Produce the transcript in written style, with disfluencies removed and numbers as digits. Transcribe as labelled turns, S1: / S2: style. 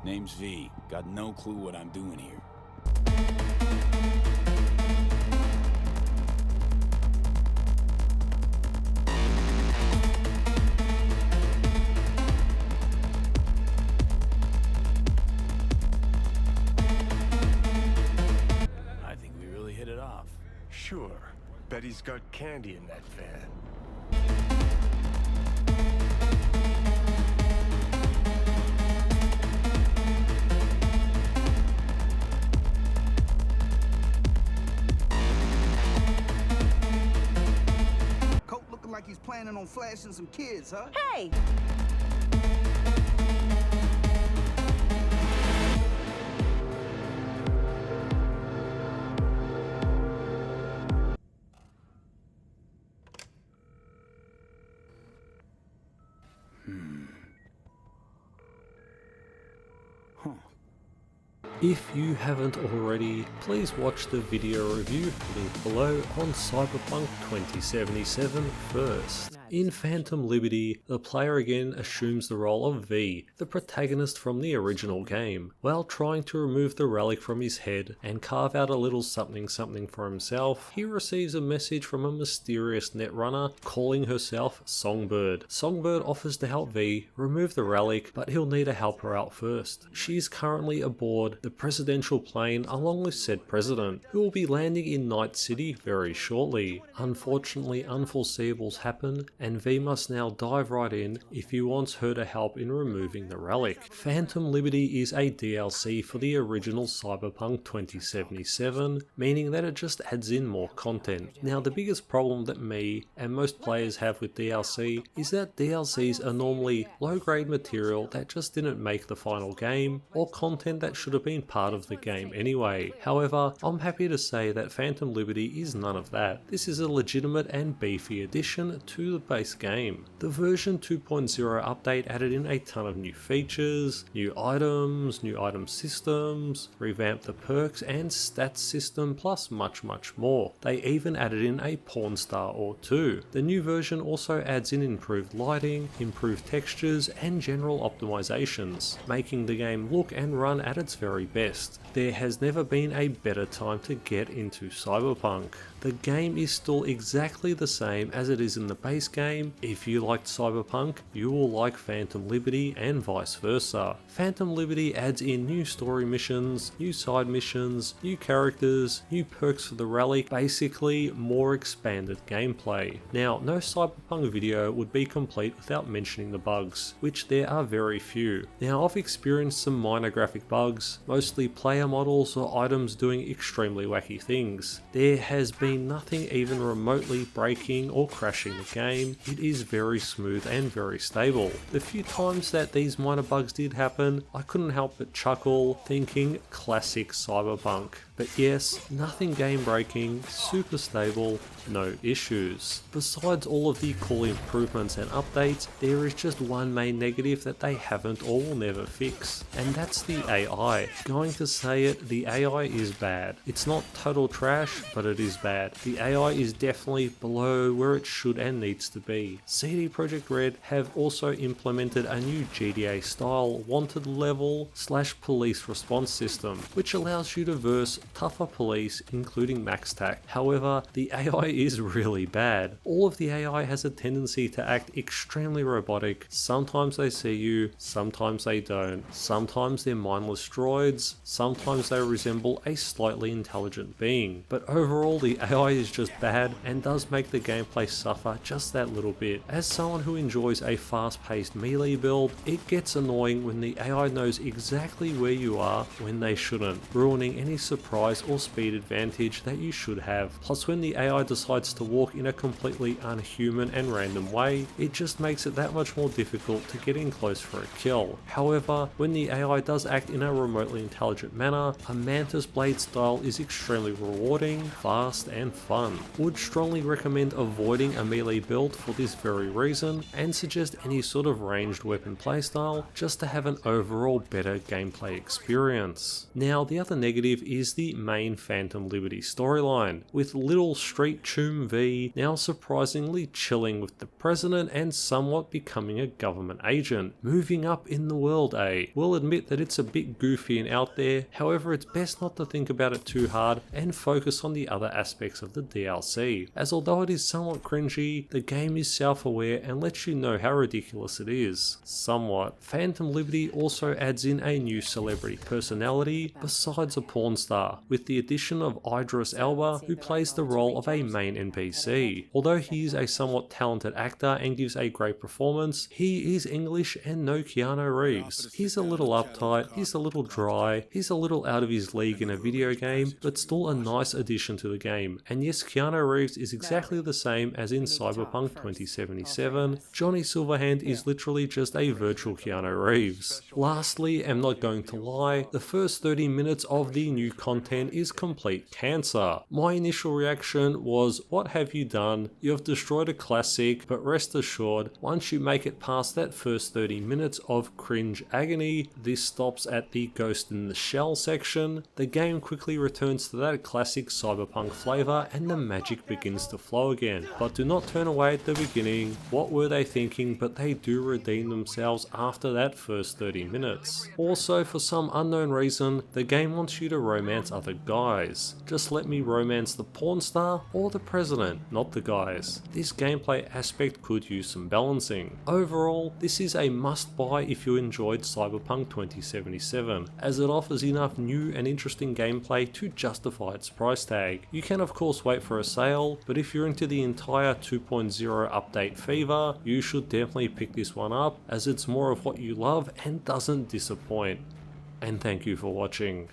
S1: Name's V. Got no clue what I'm doing here. I think we really hit it off.
S2: Sure. Bet he's got candy in that van.
S3: Coat looking like he's planning on flashing some kids, huh?
S4: Hey!
S5: If you haven't already, please watch the video review linked below on Cyberpunk 2077 first. In Phantom Liberty, the player again assumes the role of V, the protagonist from the original game. While trying to remove the relic from his head and carve out a little something something for himself, he receives a message from a mysterious netrunner calling herself Songbird. Songbird offers to help V remove the relic, but he'll need to help her out first. She is currently aboard the presidential plane along with said president, who will be landing in Night City very shortly. Unfortunately, unforeseeables happen, and V must now dive right in if he wants her to help in removing the relic. Phantom Liberty is a DLC for the original Cyberpunk 2077, meaning that it just adds in more content. Now, the biggest problem that me and most players have with DLC is that DLCs are normally low-grade material that just didn't make the final game, or content that should have been part of the game anyway. However, I'm happy to say that Phantom Liberty is none of that. This is a legitimate and beefy addition to the base game. The version 2.0 update added in a ton of new features, new items, new item systems, revamped the perks and stats system, plus much more. They even added in a porn star or two. The new version also adds in improved lighting, improved textures and general optimizations, making the game look and run at its very best. There has never been a better time to get into Cyberpunk. The game is still exactly the same as it is in the base game. If you liked Cyberpunk, you will like Phantom Liberty and vice versa. Phantom Liberty adds in new story missions, new side missions, new characters, new perks for the relic, basically more expanded gameplay. Now, no Cyberpunk video would be complete without mentioning the bugs, which there are very few. Now, I've experienced some minor graphic bugs, mostly player models or items doing extremely wacky things. There has been nothing even remotely breaking or crashing the game. It is very smooth and very stable. The few times that these minor bugs did happen, I couldn't help but chuckle, thinking classic Cyberpunk. But yes, nothing game breaking, super stable, no issues. Besides all of the cool improvements and updates, there is just one main negative that they haven't or will never fix, and that's the AI. Going to say it, the AI is bad. It's not total trash, but it is bad. The AI is definitely below where it should and needs to be. CD Projekt Red have also implemented a new GTA style wanted level / police response system, which allows you to verse tougher police, including max tac. However, the AI is really bad. All of the AI has a tendency to act extremely robotic. Sometimes they see you, sometimes they don't. Sometimes they're mindless droids, sometimes they resemble a slightly intelligent being. But overall, the AI is just bad and does make the gameplay suffer just that little bit. As someone who enjoys a fast-paced melee build, it gets annoying when the AI knows exactly where you are when they shouldn't, ruining any surprise or speed advantage that you should have. Plus, when the AI decides to walk in a completely unhuman and random way, it just makes it that much more difficult to get in close for a kill. However, when the AI does act in a remotely intelligent manner, a Mantis Blade style is extremely rewarding, fast and fun. Would strongly recommend avoiding a melee build built for this very reason and suggest any sort of ranged weapon playstyle just to have an overall better gameplay experience. Now the other negative is the main Phantom Liberty storyline, with little Street Choom V now surprisingly chilling with the president and somewhat becoming a government agent. Moving up in the world, eh? We'll admit that it's a bit goofy and out there, however it's best not to think about it too hard and focus on the other aspects of the DLC, as although it is somewhat cringy, the game is self-aware and lets you know how ridiculous it is. Somewhat. Phantom Liberty also adds in a new celebrity personality besides a porn star, with the addition of Idris Elba, who plays the role of a main NPC. Although he is a somewhat talented actor and gives a great performance, he is English and no Keanu Reeves. He's a little uptight, he's a little dry, he's a little out of his league in a video game, but still a nice addition to the game. And yes, Keanu Reeves is exactly the same as in Cyberpunk 2077. Johnny Silverhand is literally just a virtual Keanu Reeves. Lastly, I'm not going to lie, the first 30 minutes of the new content is complete cancer. My initial reaction was, what have you done? You have destroyed a classic, but rest assured, once you make it past that first 30 minutes of cringe agony, this stops at the Ghost in the Shell section. The game quickly returns to that classic cyberpunk flavour and the magic begins to flow again. But do not turn away at the beginning. What were they thinking? But they do redeem themselves after that first 30 minutes. Also, for some unknown reason, the game wants you to romance other guys. Just let me romance the porn star or the president, not the guys. This gameplay aspect could use some balancing. Overall, this is a must buy if you enjoyed Cyberpunk 2077, as it offers enough new and interesting gameplay to justify its price tag. You can of course wait for a sale, but if you're into the entire 2.0 update fever, you should definitely pick this one up, as it's more of what you love and doesn't disappoint. And thank you for watching.